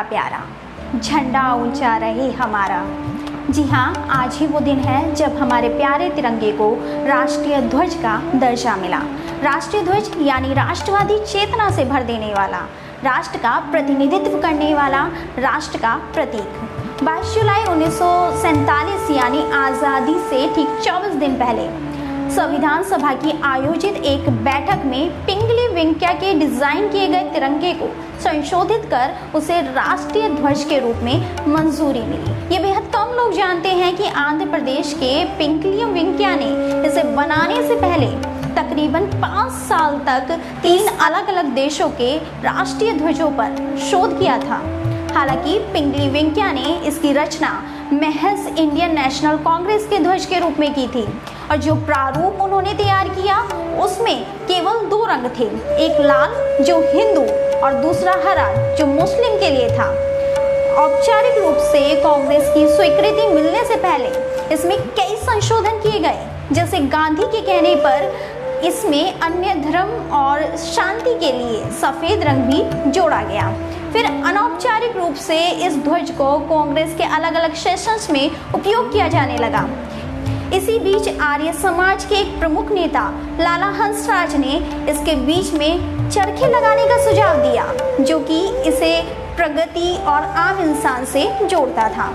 का प्यारा, झंडा ऊंचा रहे हमारा। जी हाँ, आज ही वो दिन है जब हमारे प्यारे तिरंगे को राष्ट्रीय ध्वज का दर्जा मिला। राष्ट्रीय ध्वज यानी राष्ट्रवादी चेतना से भर देने वाला, राष्ट्र का प्रतिनिधित्व करने वाला, राष्ट्र का प्रतीक। 22 जुलाई 1947 यानी आज़ादी से ठीक 24 दिन पहले संविधान सभा की आयोजित एक बैठक में पिंगली वेंकैया के डिजाइन किए गए तिरंगे को संशोधित कर उसे राष्ट्रीय ध्वज के रूप में मंजूरी मिली। ये बेहद कम लोग जानते हैं कि आंध्र प्रदेश के पिंगली वेंकैया ने इसे बनाने से पहले तकरीबन 5 साल तक 3 अलग अलग देशों के राष्ट्रीय ध्वजों पर शोध किया था। हालांकि पिंगली वेंकैया ने इसकी रचना महज इंडियन नेशनल कांग्रेस के ध्वज के रूप में की थी और जो प्रारूप उन्होंने तैयार किया उसमें केवल 2 रंग थे, एक लाल जो हिंदू और दूसरा हरा जो मुस्लिम के लिए था। औपचारिक रूप से कांग्रेस की स्वीकृति मिलने से पहले इसमें कई संशोधन किए गए, जैसे गांधी के कहने पर इसमें अन्य धर्म और शांति के लिए सफेद रंग भी जोड़ा गया। फिर अनौपचारिक रूप से इस ध्वज को कांग्रेस के अलग अलग सेशंस में उपयोग किया जाने लगा। इसी बीच आर्य समाज के एक प्रमुख नेता लाला हंसराज ने इसके बीच में चरखे लगाने का सुझाव दिया, जो कि इसे प्रगति और आम इंसान से जोड़ता था।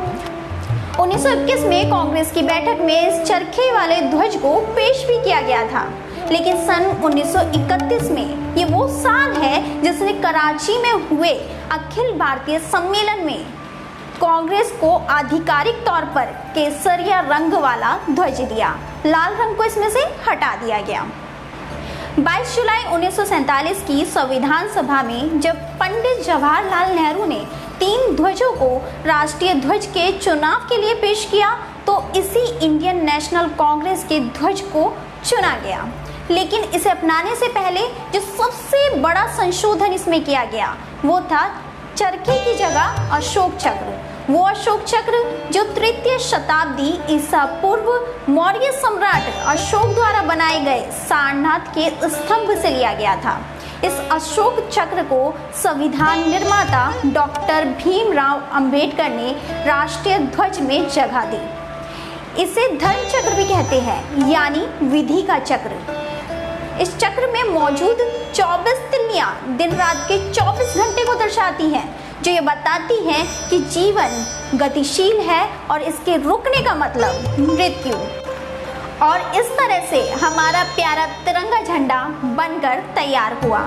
1921 में कांग्रेस की बैठक में इस चरखे वाले ध्वज को पेश भी किया गया था, लेकिन सन 1931 में ये वो साल है जिसने कराची में हुए अखिल भारतीय सम्मेलन में कांग्रेस को आधिकारिक तौर पर केसरिया रंग वाला ध्वज दिया। लाल रंग को इसमें से हटा दिया गया। 22 जुलाई 1947 की संविधान सभा में जब पंडित जवाहरलाल नेहरू ने 3 ध्वजों को राष्ट्रीय ध्वज के चुनाव के लिए पेश किया तो इसी इंडियन नेशनल कांग्रेस के ध्वज को चुना गया। लेकिन इसे अपनाने से पहले जो सबसे बड़ा संशोधन इसमें किया गया वो था चरखे की जगह अशोक चक्र। वो अशोक चक्र जो 3य शताब्दी ईसा पूर्व मौर्य सम्राट अशोक द्वारा बनाए गए सारनाथ के स्तंभ से लिया गया था। इस अशोक चक्र को संविधान निर्माता डॉक्टर भीमराव अंबेडकर ने राष्ट्रीय ध्वज में जगह दी। इसे धर्म चक्र भी कहते हैं, यानी विधि का चक्र। इस चक्र में मौजूद 24 तिल्लियां दिन रात के 24 घंटे को दर्शाती हैं, जो ये बताती हैं कि जीवन गतिशील है और इसके रुकने का मतलब मृत्यु। और इस तरह से हमारा प्यारा तिरंगा झंडा बनकर तैयार हुआ,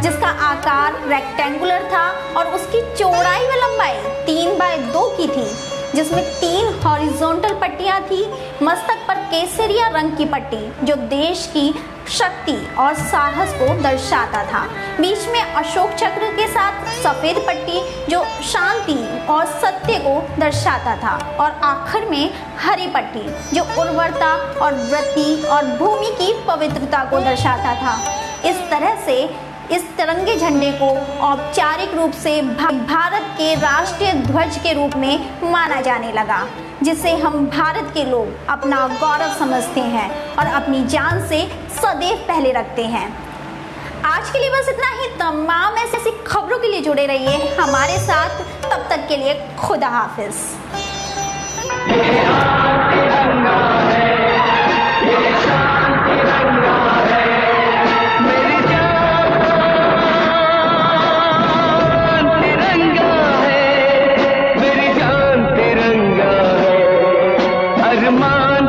जिसका आकार रेक्टेंगुलर था और उसकी चौड़ाई व लंबाई 3x2 की थी, जिसमें 3 हॉरिजॉन्टल पट्टियां थी। मस्तक पर केसरिया रंग की पट्टी जो देश की शक्ति और साहस को दर्शाता था। बीच में अशोक चक्र के साथ सफेद पट्टी जो शांति और सत्य को दर्शाता था और आखिर में हरी पट्टी जो उर्वरता और वृत्ति और भूमि की पवित्रता को दर्शाता था। इस तरह से इस तिरंगे झंडे को औपचारिक रूप से भारत के राष्ट्रीय ध्वज के रूप में माना जाने लगा, जिसे हम भारत के लोग अपना गौरव समझते हैं और अपनी जान से सदैव पहले रखते हैं। आज के लिए बस इतना ही। तमाम ऐसी खबरों के लिए जुड़े रहिए हमारे साथ। तब तक के लिए खुदा हाफिज। अरमान